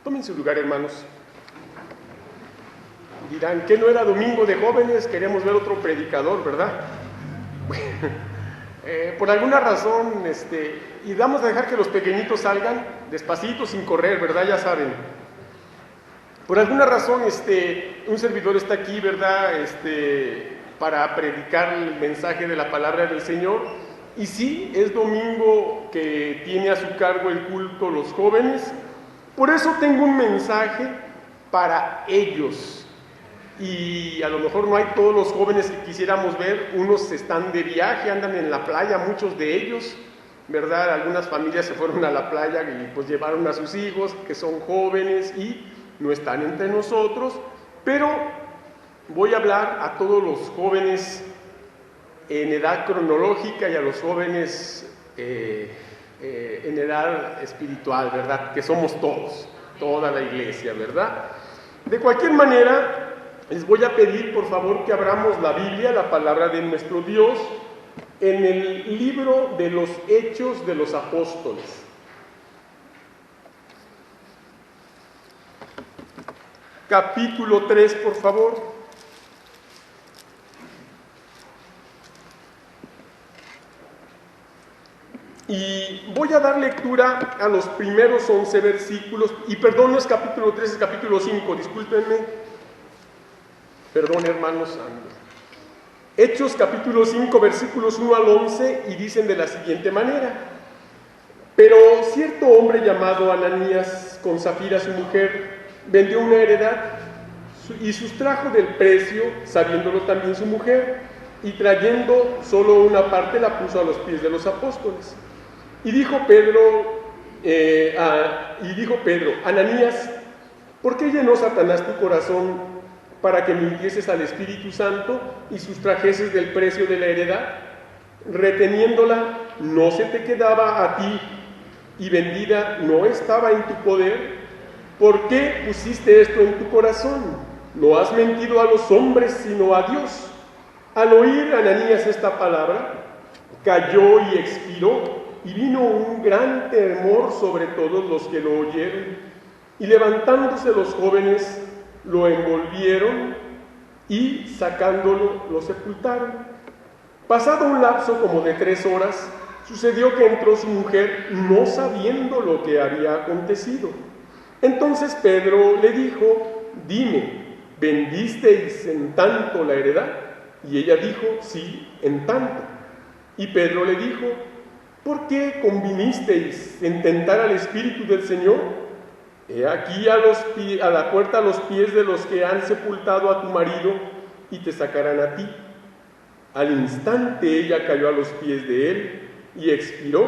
Tomen su lugar, hermanos. Dirán, ¿qué no era domingo de jóvenes? Queremos ver otro predicador, ¿verdad? Por alguna razón, y vamos a dejar que los pequeñitos salgan despacito, sin correr, ¿verdad? Ya saben. Por alguna razón, un servidor está aquí, ¿verdad? Para predicar el mensaje de la palabra del Señor. Y sí, es domingo que tiene a su cargo el culto los jóvenes. Por eso tengo un mensaje para ellos. Y a lo mejor no hay todos los jóvenes que quisiéramos ver. Unos están de viaje, andan en la playa, muchos de ellos, ¿verdad? Algunas familias se fueron a la playa y pues llevaron a sus hijos, que son jóvenes y no están entre nosotros. Pero voy a hablar a todos los jóvenes en edad cronológica y a los jóvenes en edad espiritual, ¿verdad? Que somos todos, toda la iglesia, ¿verdad? De cualquier manera, les voy a pedir por favor que abramos la Biblia, la palabra de nuestro Dios, en el libro de los Hechos de los Apóstoles. Capítulo 3, por favor. Y voy a dar lectura a los primeros 11 versículos, y perdón, no es capítulo 3, es capítulo 5, discúlpenme. Perdón, hermanos. Hechos capítulo 5, versículos 1 al 11, y dicen de la siguiente manera: Pero cierto hombre llamado Ananías, con Safira su mujer, vendió una heredad y sustrajo del precio, sabiéndolo también su mujer, y trayendo solo una parte la puso a los pies de los apóstoles. Y dijo Pedro, Ananías, ¿por qué llenó Satanás tu corazón para que mintieses al Espíritu Santo y sustrajeses del precio de la heredad? Reteniéndola, no se te quedaba a ti, y vendida no estaba en tu poder. ¿Por qué pusiste esto en tu corazón? No has mentido a los hombres, sino a Dios. Al oír Ananías esta palabra, cayó y expiró, y vino un gran temor sobre todos los que lo oyeron. Y levantándose los jóvenes, lo envolvieron y sacándolo, lo sepultaron. Pasado un lapso como de 3 horas, sucedió que entró su mujer, no sabiendo lo que había acontecido. Entonces Pedro le dijo: Dime, ¿vendisteis en tanto la heredad? Y ella dijo: Sí, en tanto. Y Pedro le dijo: ¿por qué convinisteis en tentar al Espíritu del Señor? He aquí a la puerta a los pies de los que han sepultado a tu marido, y te sacarán a ti. Al instante ella cayó a los pies de él y expiró,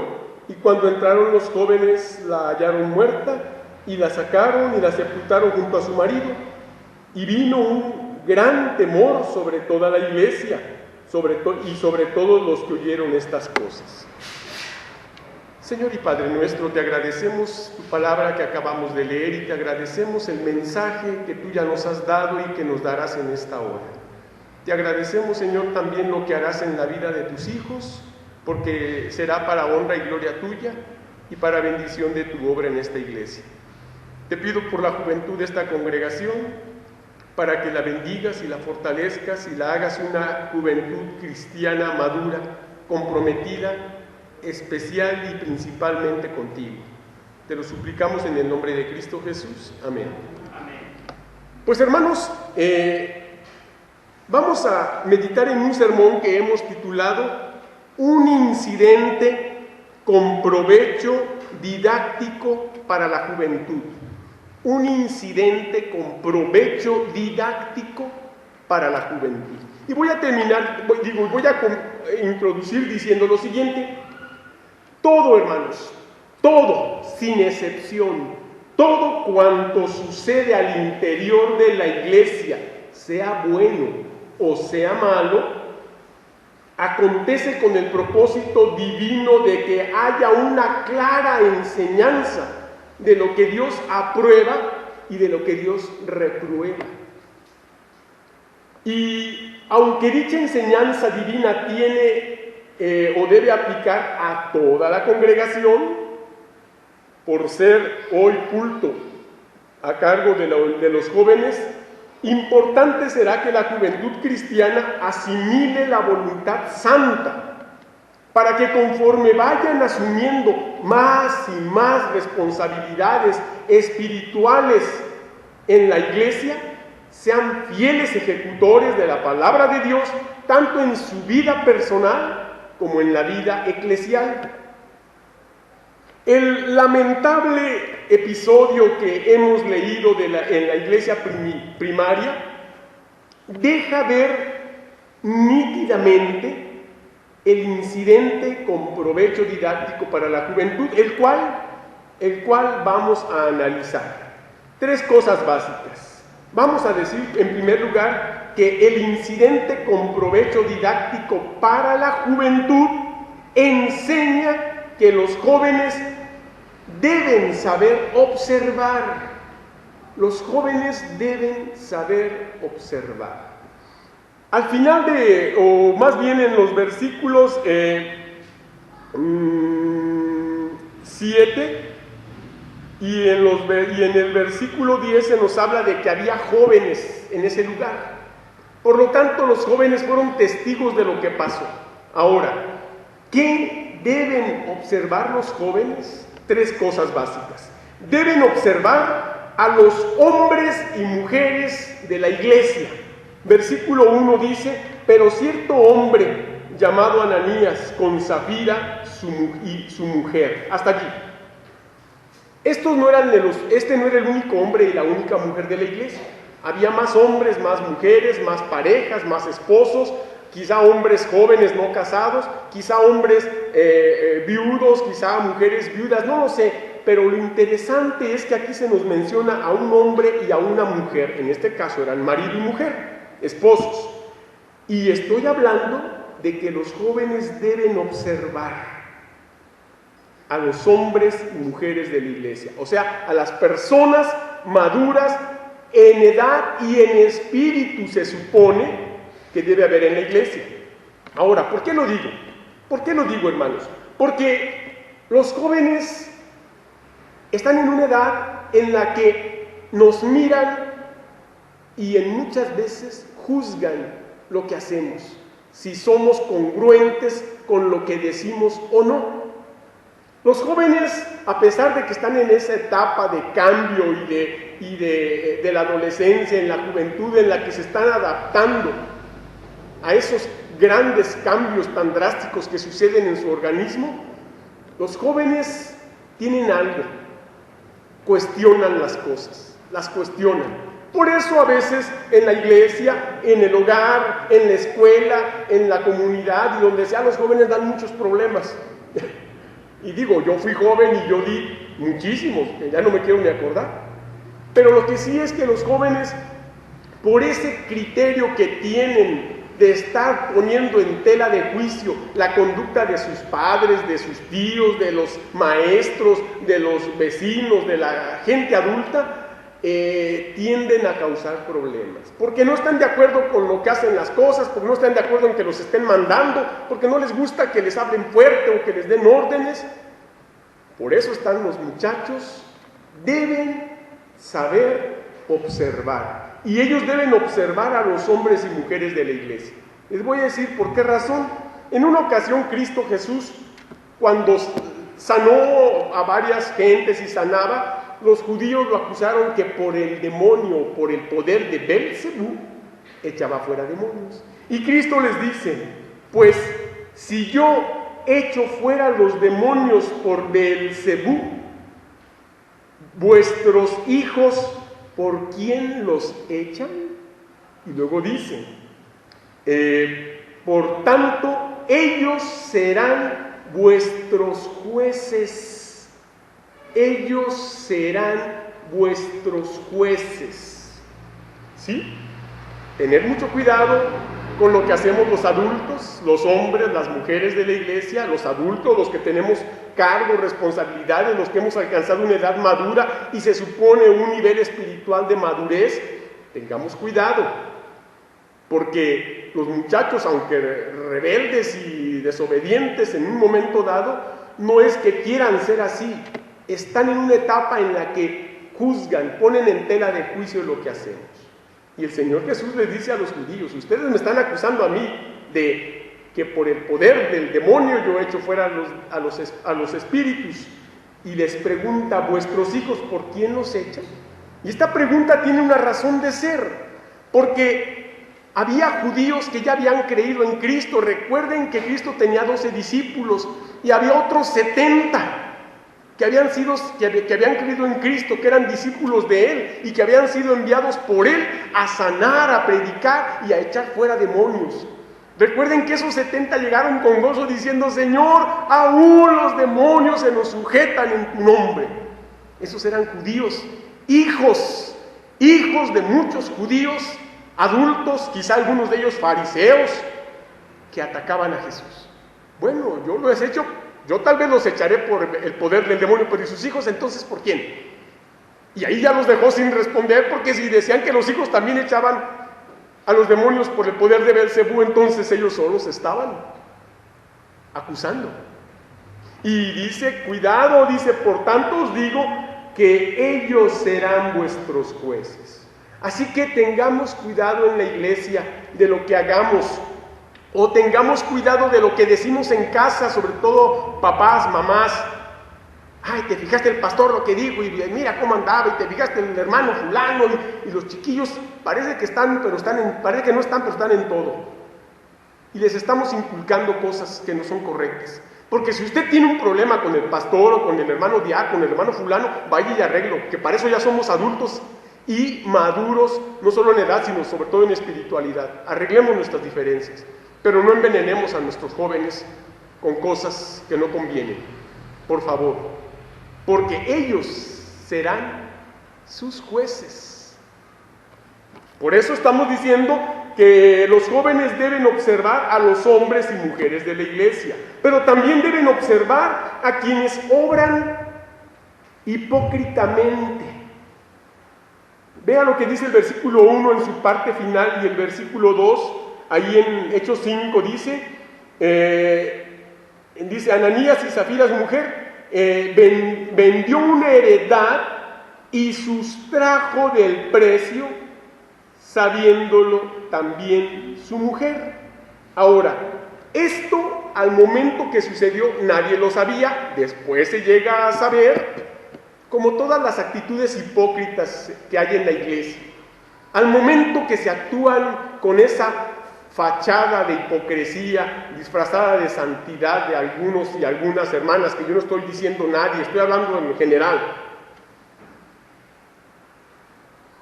y cuando entraron los jóvenes la hallaron muerta, y la sacaron y la sepultaron junto a su marido. Y vino un gran temor sobre toda la iglesia, y sobre todos los que oyeron estas cosas. Señor y Padre nuestro, te agradecemos tu palabra que acabamos de leer, y te agradecemos el mensaje que tú ya nos has dado y que nos darás en esta hora. Te agradecemos, Señor, también lo que harás en la vida de tus hijos, porque será para honra y gloria tuya y para bendición de tu obra en esta iglesia. Te pido por la juventud de esta congregación, para que la bendigas y la fortalezcas y la hagas una juventud cristiana madura, comprometida, especial y principalmente contigo. Te lo suplicamos en el nombre de Cristo Jesús. Amén. Amén. Pues hermanos, vamos a meditar en un sermón que hemos titulado Un incidente con provecho didáctico para la juventud. Un incidente con provecho didáctico para la juventud. Y voy a introducir diciendo lo siguiente: todo, hermanos, todo, sin excepción, todo cuanto sucede al interior de la iglesia, sea bueno o sea malo, acontece con el propósito divino de que haya una clara enseñanza de lo que Dios aprueba y de lo que Dios reprueba. Y aunque dicha enseñanza divina tiene o debe aplicar a toda la congregación, por ser hoy culto a cargo de los jóvenes, importante será que la juventud cristiana asimile la voluntad santa, para que conforme vayan asumiendo más y más responsabilidades espirituales en la iglesia, sean fieles ejecutores de la palabra de Dios, tanto en su vida personal como en la vida eclesial. El lamentable episodio que hemos leído en la iglesia primaria deja ver nítidamente el incidente con provecho didáctico para la juventud, el cual vamos a analizar. 3 cosas básicas. Vamos a decir, en primer lugar, que el incidente con provecho didáctico para la juventud enseña que los jóvenes deben saber observar. Los jóvenes deben saber observar. Al final o más bien en los versículos 7 y en el versículo 10 se nos habla de que había jóvenes en ese lugar. Por lo tanto, los jóvenes fueron testigos de lo que pasó. Ahora, ¿qué deben observar los jóvenes? 3 cosas básicas. Deben observar a los hombres y mujeres de la iglesia. Versículo 1 dice: pero cierto hombre llamado Ananías, con Zafira y su mujer. Hasta aquí. Este no era el único hombre y la única mujer de la iglesia. Había más hombres, más mujeres, más parejas, más esposos, quizá hombres jóvenes no casados, quizá hombres viudos, quizá mujeres viudas, no lo sé. Pero lo interesante es que aquí se nos menciona a un hombre y a una mujer. En este caso eran marido y mujer, esposos. Y estoy hablando de que los jóvenes deben observar a los hombres y mujeres de la iglesia, o sea, a las personas maduras en edad y en espíritu, se supone que debe haber en la iglesia. Ahora, ¿por qué lo digo? ¿Por qué lo digo, hermanos? Porque los jóvenes están en una edad en la que nos miran y en muchas veces juzgan lo que hacemos, si somos congruentes con lo que decimos o no. Los jóvenes, a pesar de que están en esa etapa de cambio y de la adolescencia, en la juventud, en la que se están adaptando a esos grandes cambios tan drásticos que suceden en su organismo, los jóvenes tienen algo: cuestionan las cosas, las cuestionan. Por eso a veces en la iglesia, en el hogar, en la escuela, en la comunidad y donde sea, los jóvenes dan muchos problemas. Y digo, yo fui joven y yo di muchísimos, que ya no me quiero ni acordar. Pero lo que sí es que los jóvenes, por ese criterio que tienen de estar poniendo en tela de juicio la conducta de sus padres, de sus tíos, de los maestros, de los vecinos, de la gente adulta, tienden a causar problemas, porque no están de acuerdo con lo que hacen las cosas, porque no están de acuerdo en que los estén mandando, porque no les gusta que les hablen fuerte o que les den órdenes. Por eso están los muchachos, deben saber observar, y ellos deben observar a los hombres y mujeres de la iglesia. Les voy a decir por qué razón. En una ocasión Cristo Jesús, cuando sanó a varias gentes y sanaba, los judíos lo acusaron que por el demonio, por el poder de Belcebú, echaba fuera demonios. Y Cristo les dice: pues si yo echo fuera los demonios por Belcebú, vuestros hijos, ¿por quién los echan? Y luego dice: por tanto, ellos serán vuestros jueces. Ellos serán vuestros jueces. ¿Sí? Tener mucho cuidado con lo que hacemos los adultos, los hombres, las mujeres de la iglesia, los adultos, los que tenemos cargos, responsabilidades, los que hemos alcanzado una edad madura y se supone un nivel espiritual de madurez. Tengamos cuidado, porque los muchachos, aunque rebeldes y desobedientes en un momento dado, no es que quieran ser así. Están en una etapa en la que juzgan, ponen en tela de juicio lo que hacemos. Y el Señor Jesús les dice a los judíos: ustedes me están acusando a mí de que por el poder del demonio yo echo fuera a los espíritus. Y les pregunta: ¿vuestros hijos por quién los echan? Y esta pregunta tiene una razón de ser, porque había judíos que ya habían creído en Cristo. Recuerden que Cristo tenía 12 discípulos y había otros 70 que habían creído en Cristo, que eran discípulos de Él y que habían sido enviados por Él a sanar, a predicar y a echar fuera demonios. Recuerden que esos 70 llegaron con gozo diciendo: Señor, aún los demonios se nos sujetan en tu nombre. Esos eran judíos, hijos de muchos judíos, adultos, quizá algunos de ellos fariseos, que atacaban a Jesús. Bueno, yo lo he hecho, yo tal vez los echaré por el poder del demonio, pero ¿y sus hijos entonces por quién? Y ahí ya los dejó sin responder, porque si decían que los hijos también echaban a los demonios por el poder de Belcebú, entonces ellos solos estaban acusando. Y dice: cuidado, dice, por tanto os digo que ellos serán vuestros jueces. Así que tengamos cuidado en la iglesia de lo que hagamos, o tengamos cuidado de lo que decimos en casa, sobre todo papás, mamás. Ay, te fijaste el pastor lo que dijo, y mira cómo andaba, y te fijaste el hermano fulano, y los chiquillos parece que están, parece que no están, pero están en todo. Y les estamos inculcando cosas que no son correctas. Porque si usted tiene un problema con el pastor, o con el hermano diácono, el hermano fulano, vaya y arreglo, que para eso ya somos adultos y maduros, no solo en edad, sino sobre todo en espiritualidad. Arreglemos nuestras diferencias, pero no envenenemos a nuestros jóvenes con cosas que no convienen, por favor, porque ellos serán sus jueces. Por eso estamos diciendo que los jóvenes deben observar a los hombres y mujeres de la iglesia, pero también deben observar a quienes obran hipócritamente. Vea lo que dice el versículo 1 en su parte final, y el versículo 2, ahí en Hechos 5, dice Ananías y Zafira, su mujer, vendió una heredad y sustrajo del precio, sabiéndolo también su mujer. Ahora, esto al momento que sucedió nadie lo sabía, después se llega a saber, como todas las actitudes hipócritas que hay en la iglesia. Al momento que se actúan con esa fachada de hipocresía, disfrazada de santidad de algunos y algunas hermanas, que yo no estoy diciendo nadie, estoy hablando en general,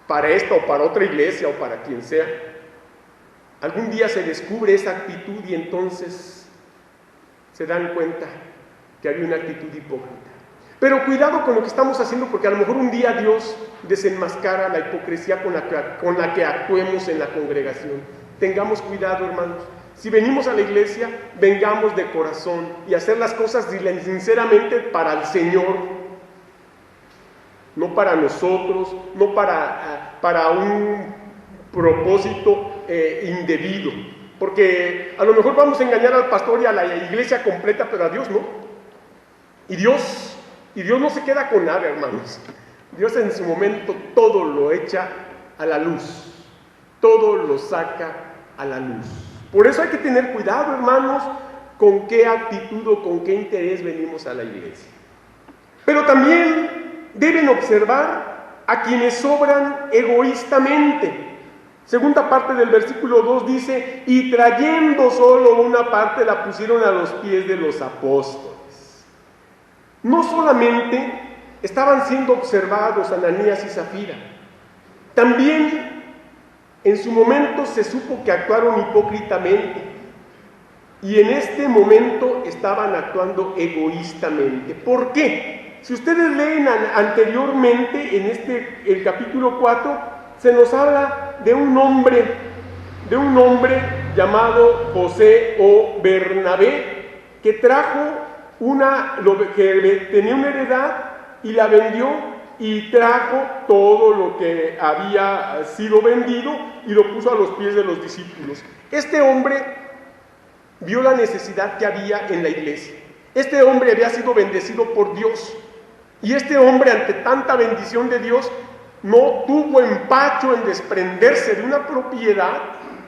para esta o para otra iglesia o para quien sea, algún día se descubre esa actitud y entonces se dan cuenta que había una actitud hipócrita. Pero cuidado con lo que estamos haciendo, porque a lo mejor un día Dios desenmascara la hipocresía con la que actuemos en la congregación. Tengamos cuidado, hermanos. Si venimos a la iglesia, vengamos de corazón y hacer las cosas sinceramente para el Señor, no para nosotros, no para un propósito indebido. Porque a lo mejor vamos a engañar al pastor y a la iglesia completa, pero a Dios no. Y Dios no se queda con nada, hermanos. Dios en su momento todo lo echa a la luz, todo lo saca a la luz. Por eso hay que tener cuidado, hermanos, con qué actitud o con qué interés venimos a la iglesia. Pero también deben observar a quienes obran egoístamente. Segunda parte del versículo 2 dice: y trayendo solo una parte la pusieron a los pies de los apóstoles. No solamente estaban siendo observados Ananías y Zafira, también en su momento se supo que actuaron hipócritamente, y en este momento estaban actuando egoístamente. ¿Por qué? Si ustedes leen anteriormente en el capítulo 4, se nos habla de un hombre llamado José o Bernabé, que tenía una heredad y la vendió, y trajo todo lo que había sido vendido y lo puso a los pies de los discípulos. Este hombre vio la necesidad que había en la iglesia. Este hombre había sido bendecido por Dios Y este hombre, ante tanta bendición de Dios, no tuvo empacho en desprenderse de una propiedad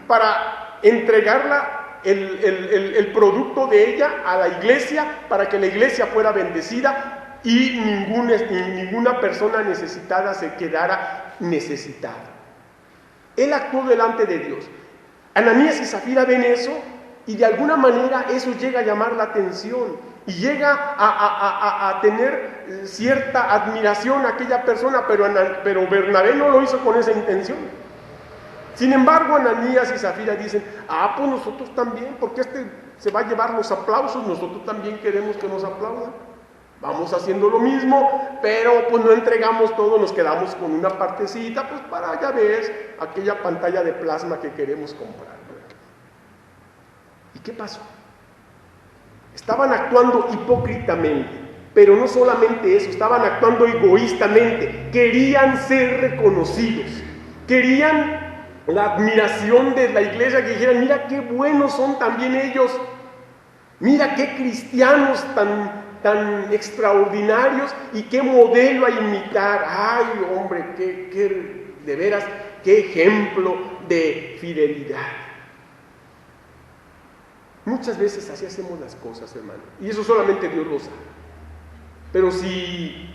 para entregarla, el producto de ella, a la iglesia, para que la iglesia fuera bendecida y ninguna persona necesitada se quedara necesitada. Él actuó delante de Dios. Ananías y Zafira ven eso y de alguna manera eso llega a llamar la atención y llega a tener cierta admiración a aquella persona, pero Bernabé no lo hizo con esa intención. Sin embargo, Ananías y Zafira dicen, pues nosotros también, porque este se va a llevar los aplausos, nosotros también queremos que nos aplaudan. Vamos haciendo lo mismo, pero pues no entregamos todo, nos quedamos con una partecita, pues para, ya ves, aquella pantalla de plasma que queremos comprar. ¿Y qué pasó? Estaban actuando hipócritamente, pero no solamente eso, estaban actuando egoístamente, querían ser reconocidos, querían la admiración de la iglesia, que dijeran, mira qué buenos son también ellos, mira qué cristianos tan extraordinarios y qué modelo a imitar. Ay, hombre, de veras, qué ejemplo de fidelidad. Muchas veces así hacemos las cosas, hermano, y eso solamente Dios lo sabe. Pero si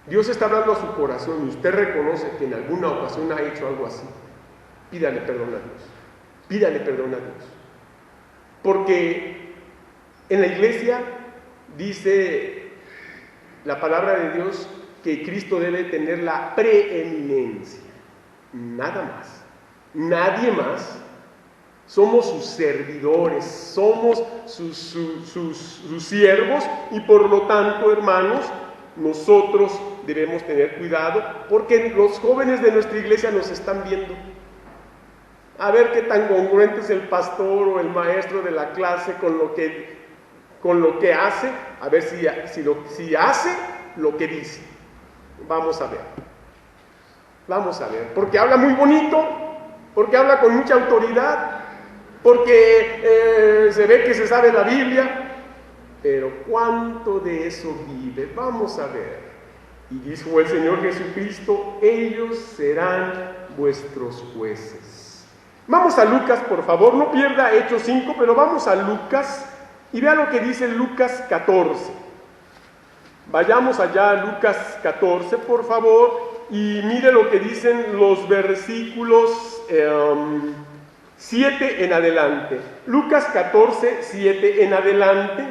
Dios está hablando a su corazón y usted reconoce que en alguna ocasión ha hecho algo así, pídale perdón a Dios, pídale perdón a Dios. Porque en la iglesia dice la palabra de Dios que Cristo debe tener la preeminencia, nada más, nadie más. Somos sus servidores, somos sus siervos y por lo tanto, hermanos, nosotros debemos tener cuidado porque los jóvenes de nuestra iglesia nos están viendo. A ver qué tan congruente es el pastor o el maestro de la clase con lo que hace, a ver si hace lo que dice. Vamos a ver, porque habla muy bonito, porque habla con mucha autoridad, porque se ve que se sabe la Biblia, pero ¿cuánto de eso vive? Vamos a ver. Y dijo el Señor Jesucristo, ellos serán vuestros jueces. Vamos a Lucas, por favor, no pierda Hechos 5, pero vamos a Lucas y vea lo que dice Lucas 14. Vayamos allá a Lucas 14, por favor, y mire lo que dicen los versículos 7 en adelante. Lucas 14, 7 en adelante,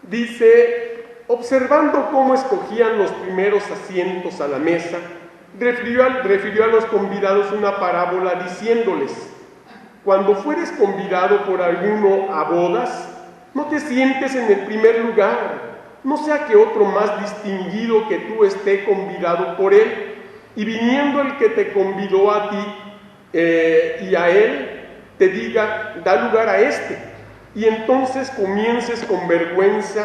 dice, observando cómo escogían los primeros asientos a la mesa, refirió a los convidados una parábola diciéndoles, cuando fueres convidado por alguno a bodas, no te sientes en el primer lugar, no sea que otro más distinguido que tú esté convidado por él, y viniendo el que te convidó a ti y a él, te diga, da lugar a este, y entonces comiences con vergüenza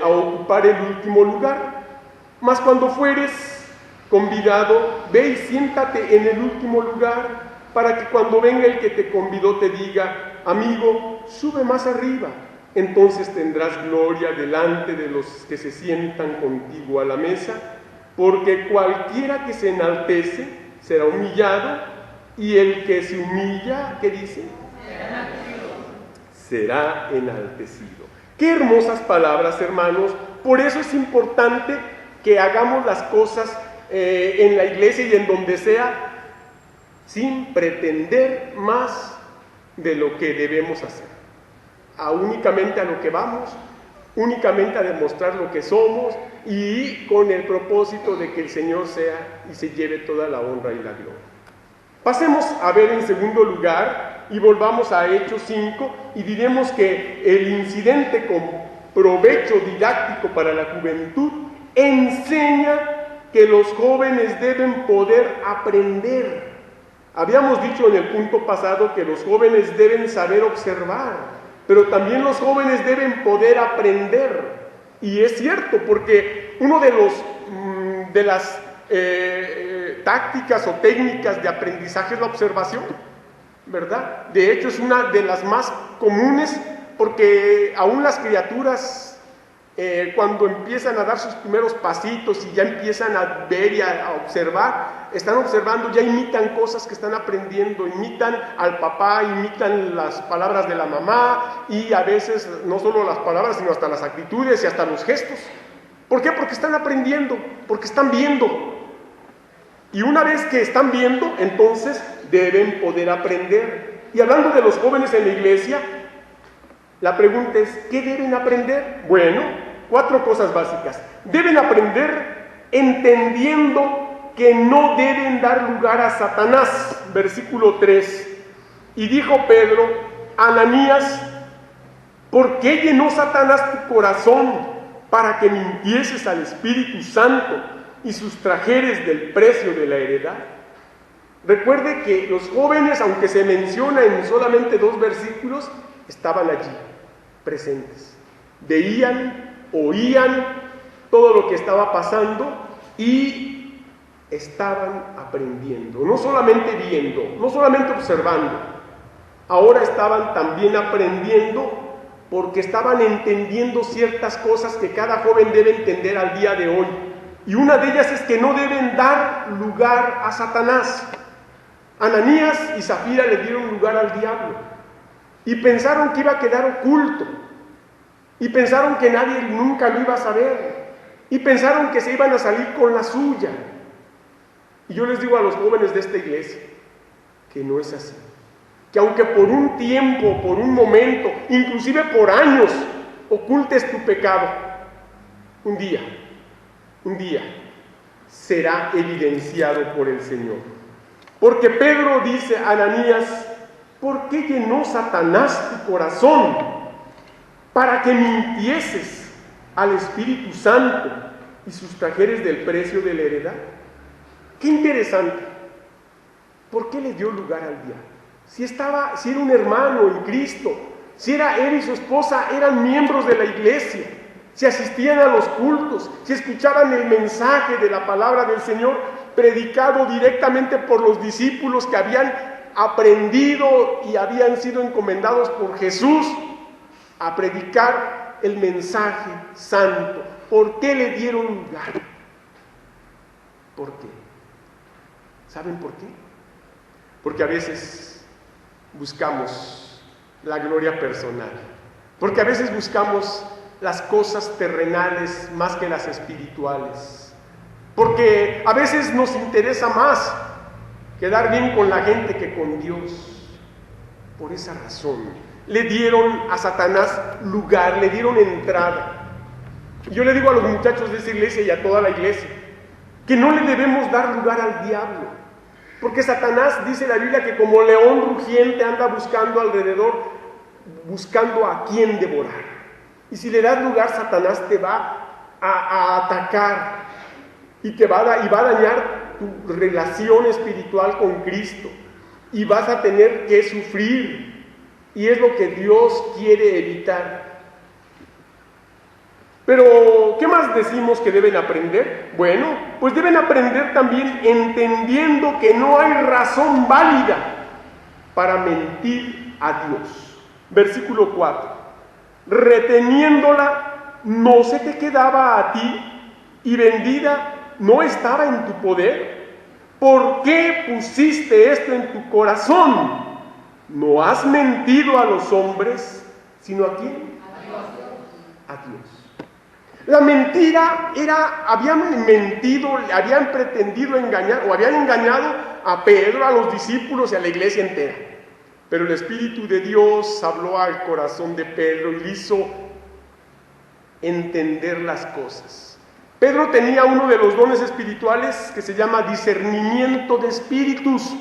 a ocupar el último lugar. Mas cuando fueres convidado, ve y siéntate en el último lugar, para que cuando venga el que te convidó te diga, amigo, sube más arriba. Entonces tendrás gloria delante de los que se sientan contigo a la mesa, porque cualquiera que se enaltece será humillado, y el que se humilla, ¿qué dice? Será enaltecido. Qué hermosas palabras, hermanos. Por eso es importante que hagamos las cosas en la iglesia y en donde sea, sin pretender más de lo que debemos hacer. Únicamente a lo que vamos, únicamente a demostrar lo que somos y con el propósito de que el Señor sea y se lleve toda la honra y la gloria. Pasemos a ver en segundo lugar y volvamos a Hechos 5 y diremos que el incidente con provecho didáctico para la juventud enseña que los jóvenes deben poder aprender. Habíamos dicho en el punto pasado que los jóvenes deben saber observar, pero también los jóvenes deben poder aprender. Y es cierto, porque uno de las tácticas o técnicas de aprendizaje es la observación, ¿verdad? De hecho es una de las más comunes, porque aún las criaturas cuando empiezan a dar sus primeros pasitos y ya empiezan a ver y a observar, están observando, ya imitan cosas que están aprendiendo, imitan al papá, imitan las palabras de la mamá y a veces no solo las palabras, sino hasta las actitudes y hasta los gestos. ¿Por qué? Porque están aprendiendo, porque están viendo. Y una vez que están viendo, entonces deben poder aprender. Y hablando de los jóvenes en la iglesia, la pregunta es, ¿qué deben aprender? Bueno, 4 cosas básicas. Deben aprender entendiendo que no deben dar lugar a Satanás. Versículo 3. Y dijo Pedro, Ananías, ¿por qué llenó Satanás tu corazón para que mintieses al Espíritu Santo y sustrajeres del precio de la heredad? Recuerde que los jóvenes, aunque se menciona en solamente 2 versículos, estaban allí, presentes. Veían, oían todo lo que estaba pasando y estaban aprendiendo. No solamente viendo, no solamente observando. Ahora estaban también aprendiendo porque estaban entendiendo ciertas cosas que cada joven debe entender al día de hoy. Y una de ellas es que no deben dar lugar a Satanás. Ananías y Zafira le dieron lugar al diablo y pensaron que iba a quedar oculto y pensaron que nadie nunca lo iba a saber y pensaron que se iban a salir con la suya. Y yo les digo a los jóvenes de esta iglesia que no es así, que aunque por un tiempo, por un momento, inclusive por años ocultes tu pecado, un día será evidenciado por el Señor. Porque Pedro dice a Ananías, ¿por qué llenó Satanás tu corazón para que mintieses al Espíritu Santo y sustrajeres del precio de la heredad? Qué interesante. ¿Por qué le dio lugar al diablo? Si era un hermano en Cristo, si era él y su esposa eran miembros de la iglesia, si asistían a los cultos, si escuchaban el mensaje de la palabra del Señor predicado directamente por los discípulos que habían aprendido y habían sido encomendados por Jesús a predicar el mensaje santo. ¿Por qué le dieron lugar? ¿Por qué? ¿Saben por qué? Porque a veces buscamos la gloria personal, porque a veces buscamos las cosas terrenales más que las espirituales, porque a veces nos interesa más quedar bien con la gente que con Dios. Por esa razón le dieron a Satanás lugar, le dieron entrada. Yo le digo a los muchachos de esa iglesia y a toda la iglesia que no le debemos dar lugar al diablo, porque Satanás, dice la Biblia, que como león rugiente anda buscando alrededor, buscando a quien devorar. Y si le das lugar, Satanás te va a atacar y va a dañar tu relación espiritual con Cristo y vas a tener que sufrir, y es lo que Dios quiere evitar. Pero, ¿qué más decimos que deben aprender? Bueno, pues deben aprender también entendiendo que no hay razón válida para mentir a Dios. Versículo 4. Reteniéndola, ¿no se te quedaba a ti? Y vendida, ¿no estaba en tu poder? ¿Por qué pusiste esto en tu corazón? No has mentido a los hombres, sino ¿a quién? A Dios. La mentira habían mentido, habían pretendido engañar, o habían engañado a Pedro, a los discípulos y a la iglesia entera. Pero el Espíritu de Dios habló al corazón de Pedro y le hizo entender las cosas. Pedro tenía uno de los dones espirituales que se llama discernimiento de espíritus,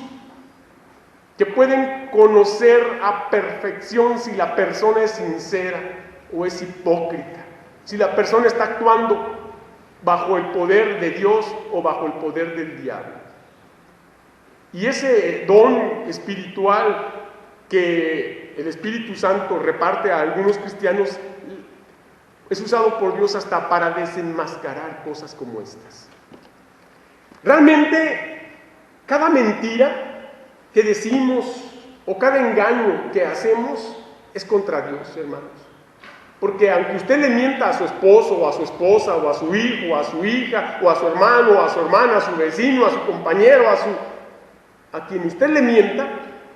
que pueden conocer a perfección si la persona es sincera o es hipócrita, si la persona está actuando bajo el poder de Dios o bajo el poder del diablo. Y ese don espiritual que el Espíritu Santo reparte a algunos cristianos es usado por Dios hasta para desenmascarar cosas como estas. Realmente, cada mentira que decimos o cada engaño que hacemos es contra Dios, hermanos. Porque aunque usted le mienta a su esposo, o a su esposa, o a su hijo, o a su hija, o a su hermano, o a su hermana, a su vecino, a su compañero, a quien usted le mienta,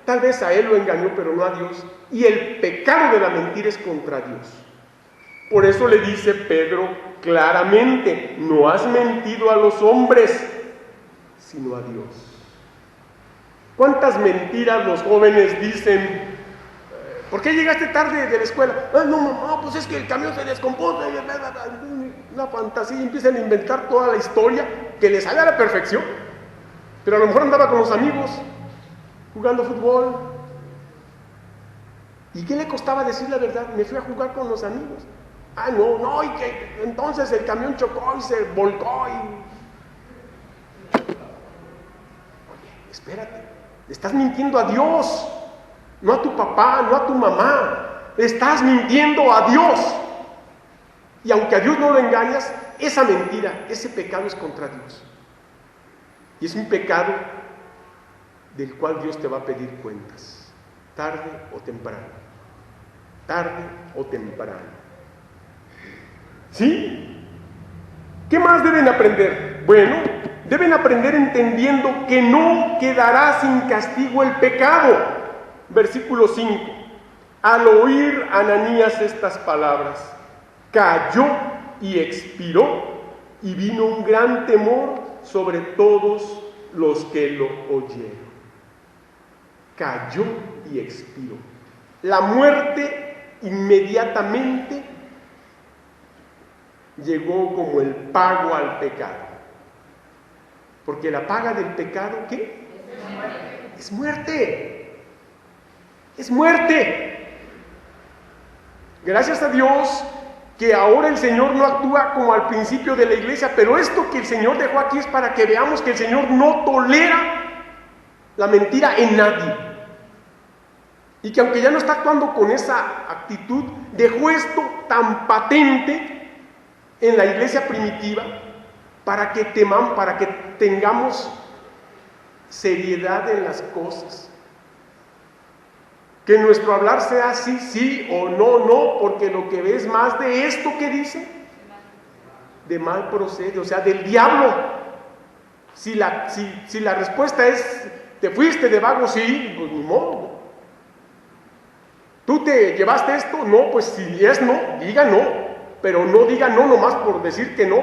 tal vez a él lo engañó, pero no a Dios. Y el pecado de la mentira es contra Dios. Por eso le dice Pedro claramente: no has mentido a los hombres, sino a Dios. ¿Cuántas mentiras los jóvenes dicen? ¿Por qué llegaste tarde de la escuela? No, mamá, pues es que el camión se descompuso. Una fantasía, y empiezan a inventar toda la historia que les sale a la perfección. Pero a lo mejor andaba con los amigos, jugando fútbol. ¿Y qué le costaba decir la verdad? Me fui a jugar con los amigos. No, y que entonces el camión chocó y se volcó Oye, espérate, le estás mintiendo a Dios. No a tu papá, no a tu mamá. Estás mintiendo a Dios. Y aunque a Dios no lo engañas, esa mentira, ese pecado es contra Dios. Y es un pecado del cual Dios te va a pedir cuentas, tarde o temprano. Tarde o temprano. ¿Sí? ¿Qué más deben aprender? Bueno, deben aprender entendiendo que no quedará sin castigo el pecado. Versículo 5. Al oír Ananías estas palabras, cayó y expiró, y vino un gran temor sobre todos los que lo oyeron. Cayó y expiró. La muerte inmediatamente llegó como el pago al pecado. Porque la paga del pecado, ¿qué? Es muerte. Es muerte. Gracias a Dios que ahora el Señor no actúa como al principio de la iglesia, pero esto que el Señor dejó aquí es para que veamos que el Señor no tolera la mentira en nadie. Y que aunque ya no está actuando con esa actitud, dejó esto tan patente en la iglesia primitiva para que tengamos seriedad en las cosas. Que nuestro hablar sea sí, sí, o no, no, porque lo que ves más de esto que dice, de mal procede, o sea, del diablo. Si la respuesta es, ¿te fuiste de vago? Sí, pues ni modo. ¿Tú te llevaste esto? No, pues si es no, diga no, pero no diga no nomás por decir que no,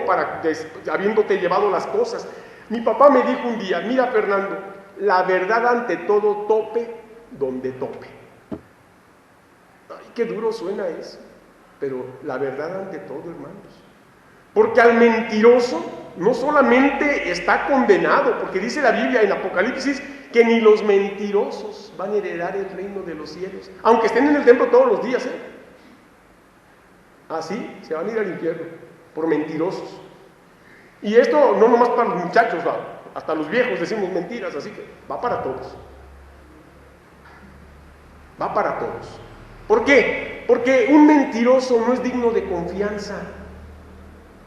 habiéndote llevado las cosas. Mi papá me dijo un día: mira, Fernando, la verdad ante todo tope donde tope. Ay, qué duro suena eso, pero la verdad ante todo, hermanos. Porque al mentiroso no solamente está condenado, porque dice la Biblia en Apocalipsis que ni los mentirosos van a heredar el reino de los cielos, aunque estén en el templo todos los días, así se van a ir al infierno por mentirosos. Y esto no nomás para los muchachos, hasta los viejos decimos mentiras, así que va para todos. Va para todos. ¿Por qué? Porque un mentiroso no es digno de confianza.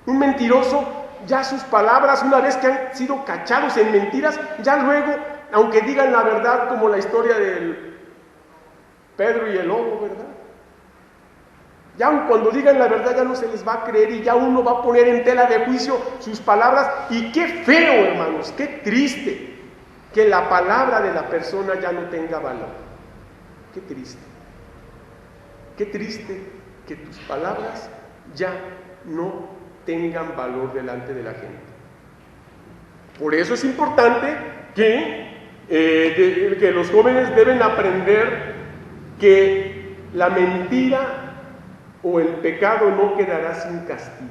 Un mentiroso, ya sus palabras, una vez que han sido cachados en mentiras, ya luego, aunque digan la verdad, como la historia del Pedro y el lobo, ¿verdad? Ya cuando digan la verdad ya no se les va a creer y ya uno va a poner en tela de juicio sus palabras. Y qué feo, hermanos, qué triste que la palabra de la persona ya no tenga valor. Qué triste. Qué triste que tus palabras ya no tengan valor delante de la gente. Por eso es importante que los jóvenes deben aprender que la mentira o el pecado no quedará sin castigo.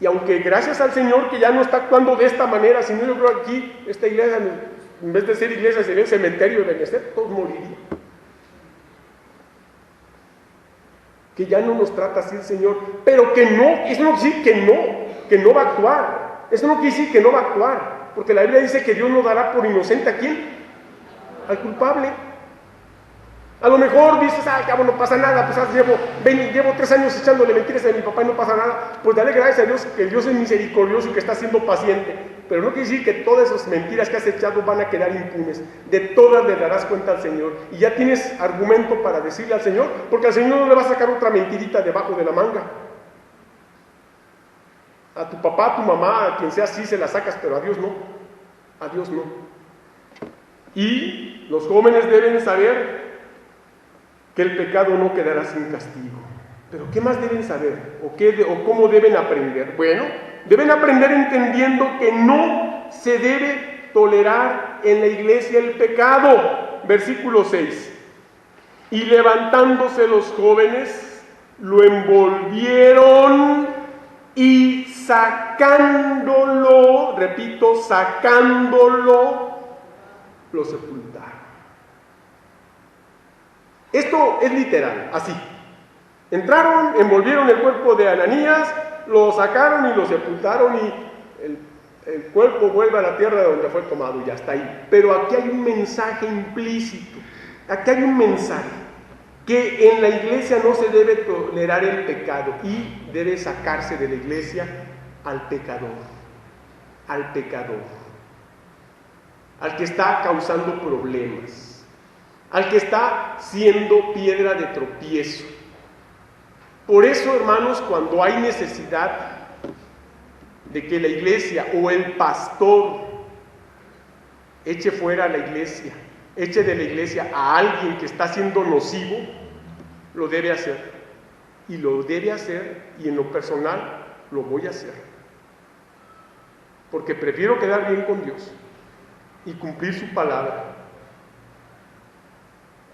Y aunque gracias al Señor que ya no está actuando de esta manera, sino yo creo aquí, esta iglesia, en vez de ser iglesia, sería el cementerio de Benecer, todos morirían. Que ya no nos trata así el Señor, pero que no, eso no quiere decir que no va a actuar. Eso no quiere decir que no va a actuar, porque la Biblia dice que Dios no dará por inocente ¿a quién? Al culpable. A lo mejor dices, al cabo no pasa nada, pues llevo 3 años echándole mentiras a mi papá y no pasa nada. Pues dale gracias a Dios, que Dios es misericordioso y que está siendo paciente. pero no quiere decir que todas esas mentiras que has echado van a quedar impunes. De todas le darás cuenta al Señor. Y ya tienes argumento para decirle al Señor, porque al Señor no le va a sacar otra mentirita debajo de la manga. A tu papá, a tu mamá, a quien sea, sí se la sacas, pero a Dios no. A Dios no. Y los jóvenes deben saber que el pecado no quedará sin castigo. Pero ¿qué más deben saber? ¿O cómo deben aprender? Bueno, deben aprender entendiendo que no se debe tolerar en la iglesia el pecado. Versículo 6. Y levantándose los jóvenes, lo envolvieron y sacándolo, repito, sacándolo, lo sepultaron. Esto es literal, así. Entraron, envolvieron el cuerpo de Ananías, lo sacaron y lo sepultaron y el cuerpo vuelve a la tierra de donde fue tomado y ya está ahí. Pero aquí hay un mensaje implícito, aquí hay un mensaje, que en la iglesia no se debe tolerar el pecado y debe sacarse de la iglesia al pecador, al que está causando problemas, al que está siendo piedra de tropiezo. Por eso, hermanos, cuando hay necesidad de que la iglesia o el pastor eche fuera a la iglesia, eche de la iglesia a alguien que está siendo nocivo, lo debe hacer. Y lo debe hacer, y en lo personal lo voy a hacer. Porque prefiero quedar bien con Dios y cumplir su palabra.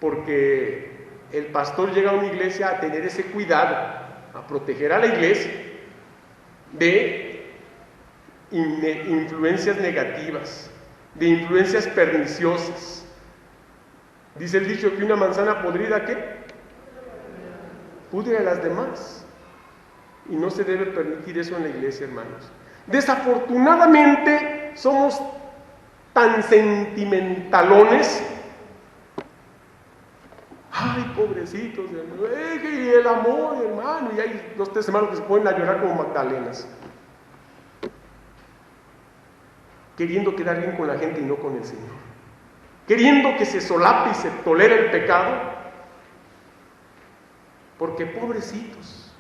Porque el pastor llega a una iglesia a tener ese cuidado, a proteger a la iglesia de influencias negativas, de influencias perniciosas. Dice el dicho que una manzana podrida, ¿qué? Pudre a las demás. Y no se debe permitir eso en la iglesia, hermanos. Desafortunadamente somos tan sentimentalones. Ay, pobrecitos, y el amor, hermano, y hay 2 o 3 hermanos que se ponen a llorar como magdalenas, queriendo quedar bien con la gente y no con el Señor, queriendo que se solape y se tolere el pecado, porque pobrecitos.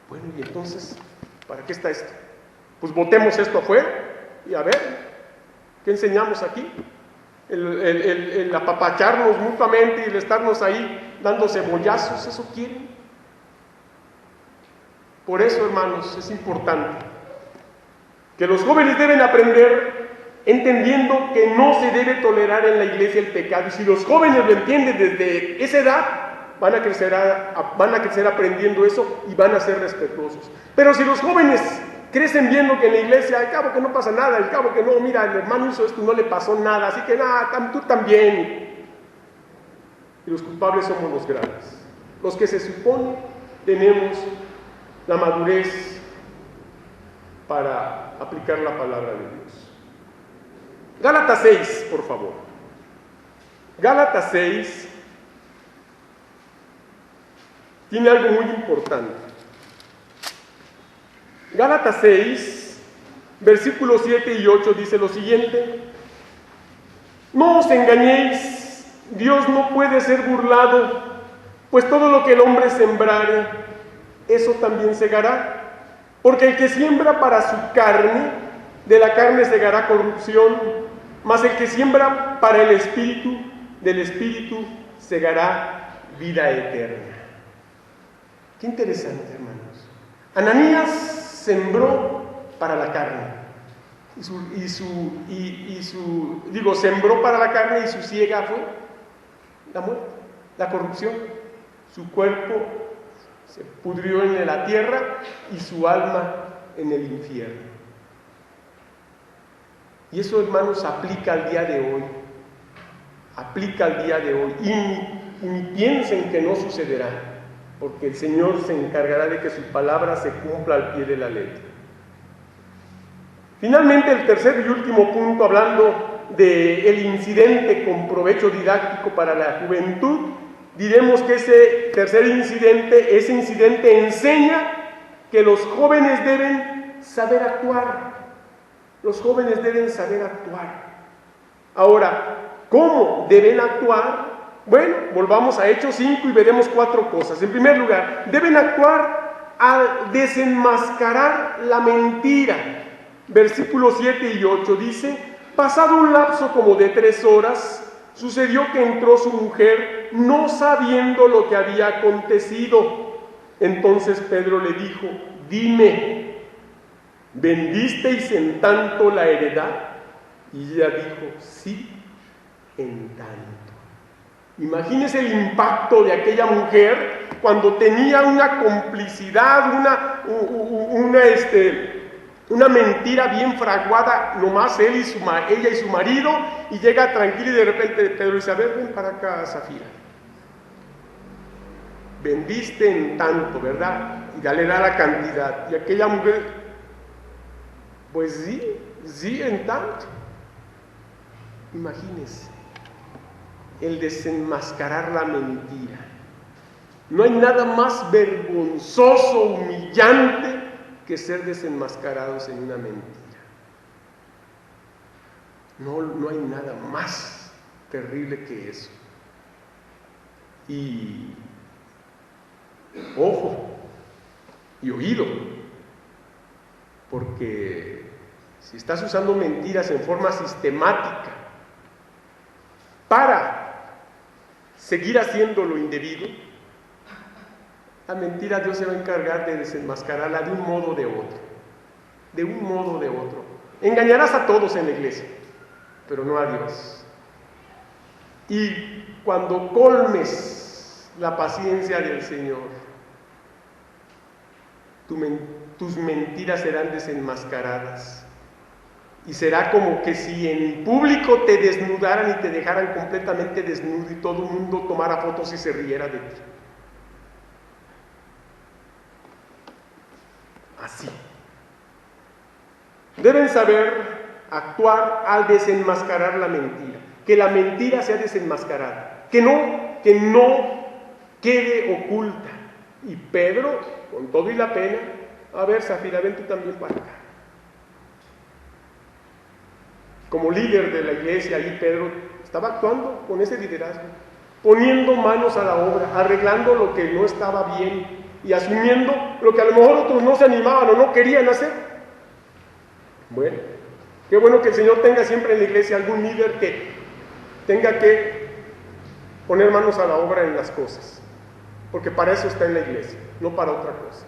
Bueno, y entonces, ¿para qué está esto? Pues botemos esto afuera y a ver, ¿qué enseñamos aquí? El apapacharnos mutuamente y el estarnos ahí dando cebollazos, ¿eso quieren? Por eso, hermanos, es importante que los jóvenes deben aprender entendiendo que no se debe tolerar en la iglesia el pecado. Y si los jóvenes lo entienden desde esa edad, van a crecer aprendiendo eso y van a ser respetuosos. Pero si los jóvenes crecen viendo que en la iglesia, al cabo que no pasa nada, al cabo que no, mira, el hermano hizo esto y no le pasó nada, así que nada, tú también. Y los culpables somos los grandes, los que se supone tenemos la madurez para aplicar la palabra de Dios. Gálatas 6, por favor. Gálatas 6 tiene algo muy importante. Gálatas 6, versículos 7 y 8 dice lo siguiente: no os engañéis, Dios no puede ser burlado, pues todo lo que el hombre sembrare, eso también segará. Porque el que siembra para su carne, de la carne segará corrupción, mas el que siembra para el Espíritu, del Espíritu segará vida eterna. Qué interesante, hermanos. Ananías sembró para la carne, sembró para la carne y su siega fue la muerte, la corrupción. Su cuerpo se pudrió en la tierra y su alma en el infierno. Y eso, hermanos, aplica al día de hoy. Aplica al día de hoy. Y ni piensen que no sucederá, porque el Señor se encargará de que su palabra se cumpla al pie de la letra. Finalmente, el tercer y último punto, hablando del incidente con provecho didáctico para la juventud, diremos que ese incidente enseña que los jóvenes deben saber actuar Los jóvenes deben saber actuar. Ahora, ¿cómo deben actuar? Bueno, volvamos a Hechos 5 y veremos 4 cosas. En primer lugar, deben actuar al desenmascarar la mentira. Versículos 7 y 8 dice: pasado un lapso como de 3 horas, sucedió que entró su mujer, no sabiendo lo que había acontecido. Entonces Pedro le dijo: dime, ¿vendisteis en tanto la heredad? Y ella dijo: sí, en tanto. Imagínese el impacto de aquella mujer cuando tenía una complicidad, una mentira bien fraguada, nomás ella y su marido, y llega tranquila y de repente Pedro dice: a ver, ven para acá, Zafira. Vendiste en tanto, ¿verdad? Y ya le da la cantidad. Y aquella mujer: pues sí, en tanto. Imagínense el desenmascarar la mentira. No hay nada más vergonzoso, humillante, que ser desenmascarados en una mentira. No hay nada más terrible que eso. Y ojo y oído, porque si estás usando mentiras en forma sistemática para seguir haciendo lo indebido, la mentira Dios se va a encargar de desenmascararla de un modo o de otro. De un modo o de otro. Engañarás a todos en la iglesia, pero no a Dios. Y cuando colmes la paciencia del Señor, tus mentiras serán desenmascaradas. Y será como que si en público te desnudaran y te dejaran completamente desnudo y todo el mundo tomara fotos y se riera de ti. Así. Deben saber actuar al desenmascarar la mentira. Que la mentira sea desenmascarada. Que no quede oculta. Y Pedro, con todo y la pena: a ver, Zafira, ven tú también para acá. Como líder de la iglesia, ahí Pedro estaba actuando con ese liderazgo, poniendo manos a la obra, arreglando lo que no estaba bien y asumiendo lo que a lo mejor otros no se animaban o no querían hacer. Bueno, qué bueno que el Señor tenga siempre en la iglesia algún líder que tenga que poner manos a la obra en las cosas, porque para eso está en la iglesia, no para otra cosa.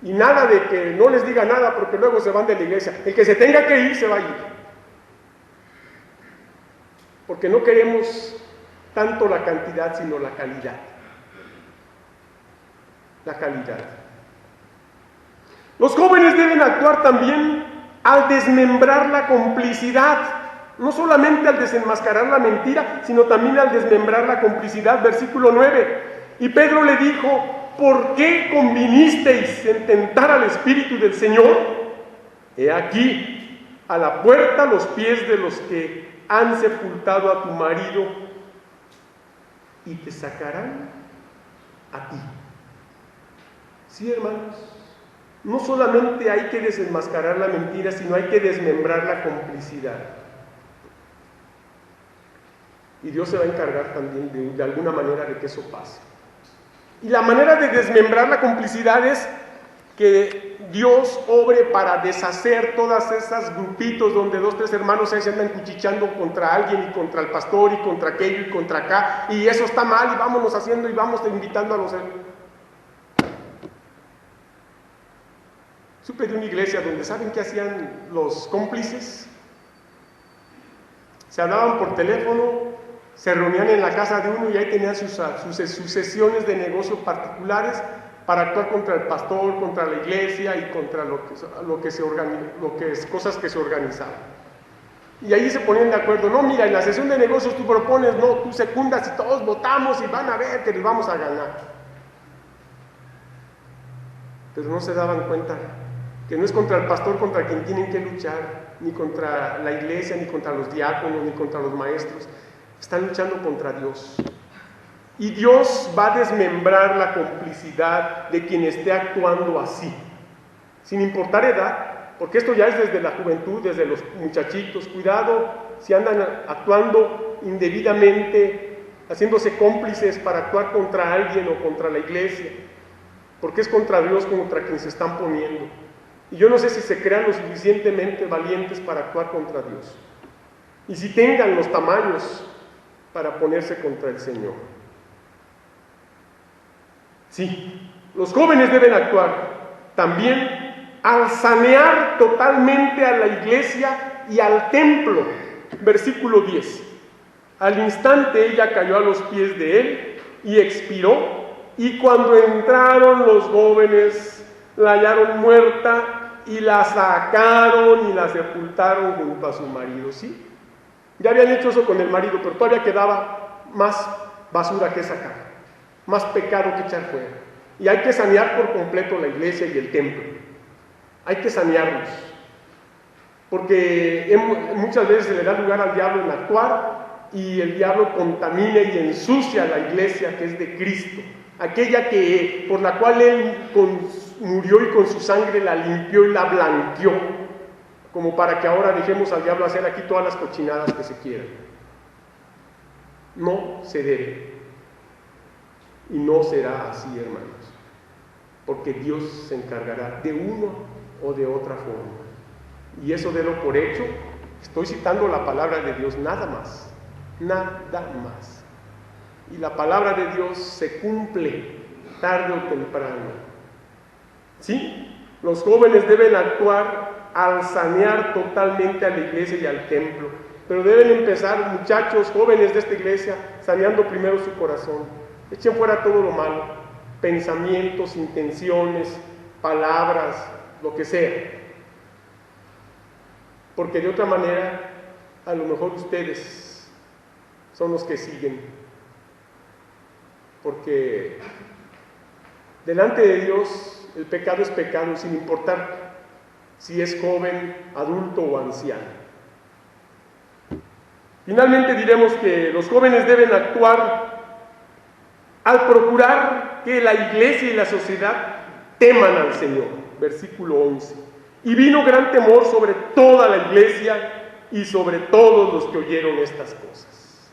Y nada de que no les diga nada porque luego se van de la iglesia. El que se tenga que ir, se va a ir. Porque no queremos tanto la cantidad, sino la calidad. La calidad. Los jóvenes deben actuar también al desmembrar la complicidad. No solamente al desenmascarar la mentira, sino también al desmembrar la complicidad. Versículo 9. Y Pedro le dijo: ¿por qué convinisteis en tentar al Espíritu del Señor? He aquí, a la puerta los pies de los que han sepultado a tu marido, y te sacarán a ti. Sí, hermanos, no solamente hay que desenmascarar la mentira, sino hay que desmembrar la complicidad. Y Dios se va a encargar también de alguna manera de que eso pase. Y la manera de desmembrar la complicidad es que Dios obre para deshacer todas esas grupitos donde 2, 3 hermanos se andan cuchicheando contra alguien y contra el pastor y contra aquello y contra acá, y eso está mal y vámonos haciendo y vamos invitando a los hermanos. Supe de una iglesia donde, ¿saben qué hacían los cómplices? Se hablaban por teléfono, se reunían en la casa de uno y ahí tenían sus sesiones de negocios particulares para actuar contra el pastor, contra la iglesia y contra cosas que se organizaban. Y ahí se ponían de acuerdo: no, mira, en la sesión de negocios tú propones, no, tú secundas y todos votamos y van a ver que les vamos a ganar. Pero no se daban cuenta que no es contra el pastor contra quien tienen que luchar, ni contra la iglesia, ni contra los diáconos, ni contra los maestros. Están luchando contra Dios. Y Dios va a desmembrar la complicidad de quien esté actuando así, sin importar edad, porque esto ya es desde la juventud, desde los muchachitos. Cuidado si andan actuando indebidamente, haciéndose cómplices para actuar contra alguien o contra la iglesia, porque es contra Dios contra quien se están poniendo. Y yo no sé si se crean lo suficientemente valientes para actuar contra Dios, y si tengan los tamaños para ponerse contra el Señor. Sí, los jóvenes deben actuar también al sanear totalmente a la iglesia y al templo. Versículo 10. Al instante ella cayó a los pies de él y expiró, y cuando entraron los jóvenes la hallaron muerta y la sacaron y la sepultaron junto a su marido. ¿Sí? Ya habían hecho eso con el marido, pero todavía quedaba más basura que sacar, más pecado que echar fuera. Y hay que sanear por completo la iglesia y el templo. Hay que sanearlos, porque muchas veces se le da lugar al diablo en actuar, y el diablo contamina y ensucia la iglesia que es de Cristo, aquella por la cual Él murió y con su sangre la limpió y la blanqueó, como para que ahora dejemos al diablo hacer aquí todas las cochinadas que se quieran. No se debe, y no será así, hermanos, porque Dios se encargará de una o de otra forma. Y eso délo por hecho. Estoy citando la palabra de Dios, nada más, nada más. Y la palabra de Dios se cumple tarde o temprano. ¿Sí? Los jóvenes deben actuar al sanear totalmente a la iglesia y al templo, pero deben empezar, muchachos jóvenes de esta iglesia, saneando primero su corazón. Echen fuera todo lo malo, pensamientos, intenciones, palabras, lo que sea, porque de otra manera a lo mejor ustedes son los que siguen, porque delante de Dios el pecado es pecado, sin importar si es joven, adulto o anciano. Finalmente diremos que los jóvenes deben actuar al procurar que la iglesia y la sociedad teman al Señor. Versículo 11. Y vino gran temor sobre toda la iglesia y sobre todos los que oyeron estas cosas.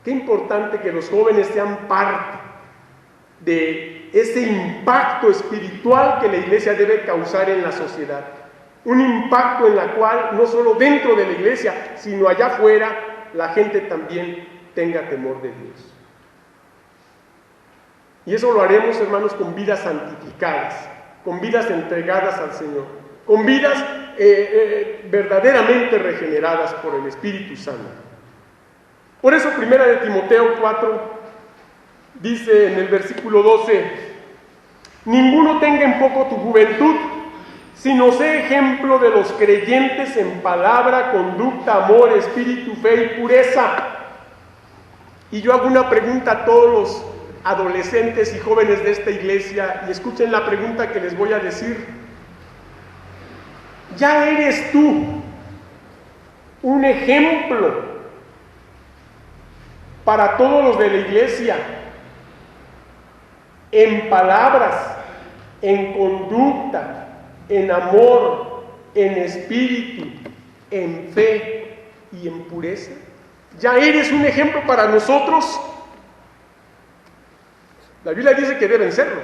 Qué importante que los jóvenes sean parte de ese impacto espiritual que la iglesia debe causar en la sociedad. Un impacto en la cual no solo dentro de la iglesia, sino allá afuera, la gente también tenga temor de Dios. Y eso lo haremos, hermanos, con vidas santificadas, con vidas entregadas al Señor, con vidas verdaderamente regeneradas por el Espíritu Santo. Por eso, 1 de Timoteo 4 dice en el versículo 12: ninguno tenga en poco tu juventud, sino sé ejemplo de los creyentes en palabra, conducta, amor, espíritu, fe y pureza. Y yo hago una pregunta a todos los adolescentes y jóvenes de esta iglesia, y escuchen la pregunta que les voy a decir. ¿Ya eres tú un ejemplo para todos los de la iglesia en palabras, en conducta, en amor, en espíritu, en fe y en pureza? ¿Ya eres un ejemplo para nosotros? La Biblia dice que deben serlo,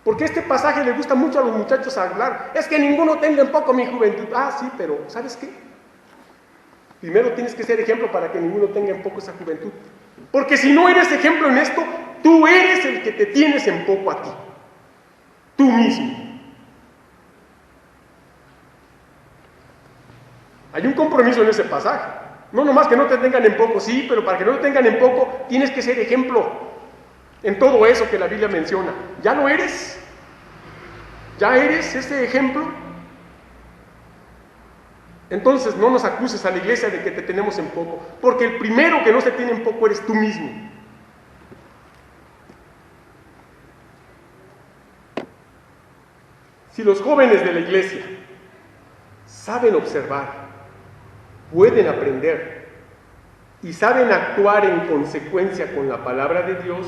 porque este pasaje le gusta mucho a los muchachos hablar. Es que ninguno tenga en poco mi juventud. Ah, sí, pero ¿sabes qué? Primero tienes que ser ejemplo para que ninguno tenga en poco esa juventud, porque si no eres ejemplo en esto, tú eres el que te tienes en poco a ti, tú mismo. Hay un compromiso en ese pasaje. No nomás que no te tengan en poco, sí, pero para que no te tengan en poco, tienes que ser ejemplo en todo eso que la Biblia menciona. ¿Ya lo eres? ¿Ya eres ese ejemplo? Entonces no nos acuses a la iglesia de que te tenemos en poco, porque el primero que no se tiene en poco eres tú mismo. Si los jóvenes de la iglesia saben observar, pueden aprender y saben actuar en consecuencia con la palabra de Dios,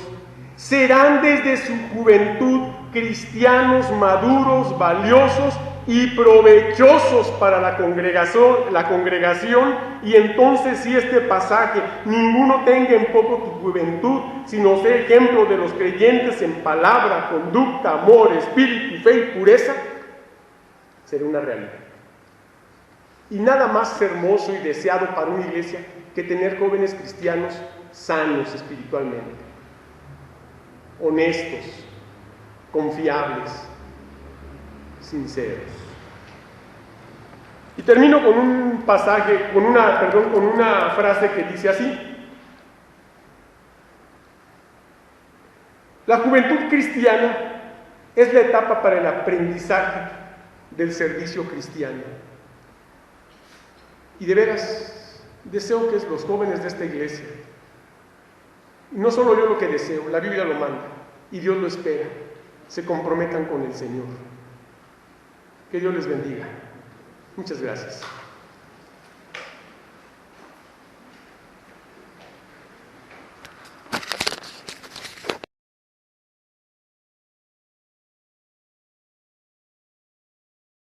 serán desde su juventud cristianos maduros, valiosos y provechosos para la congregación, y entonces si este pasaje, ninguno tenga en poco tu juventud, sino sea ejemplo de los creyentes en palabra, conducta, amor, espíritu, fe y pureza, será una realidad. Y nada más hermoso y deseado para una iglesia que tener jóvenes cristianos sanos espiritualmente, honestos, confiables, sinceros. Y termino con un pasaje, con una frase que dice así: la juventud cristiana es la etapa para el aprendizaje del servicio cristiano. Y de veras, deseo que los jóvenes de esta iglesia, y no solo yo lo que deseo, la Biblia lo manda, y Dios lo espera, se comprometan con el Señor. Que Dios les bendiga. Muchas gracias.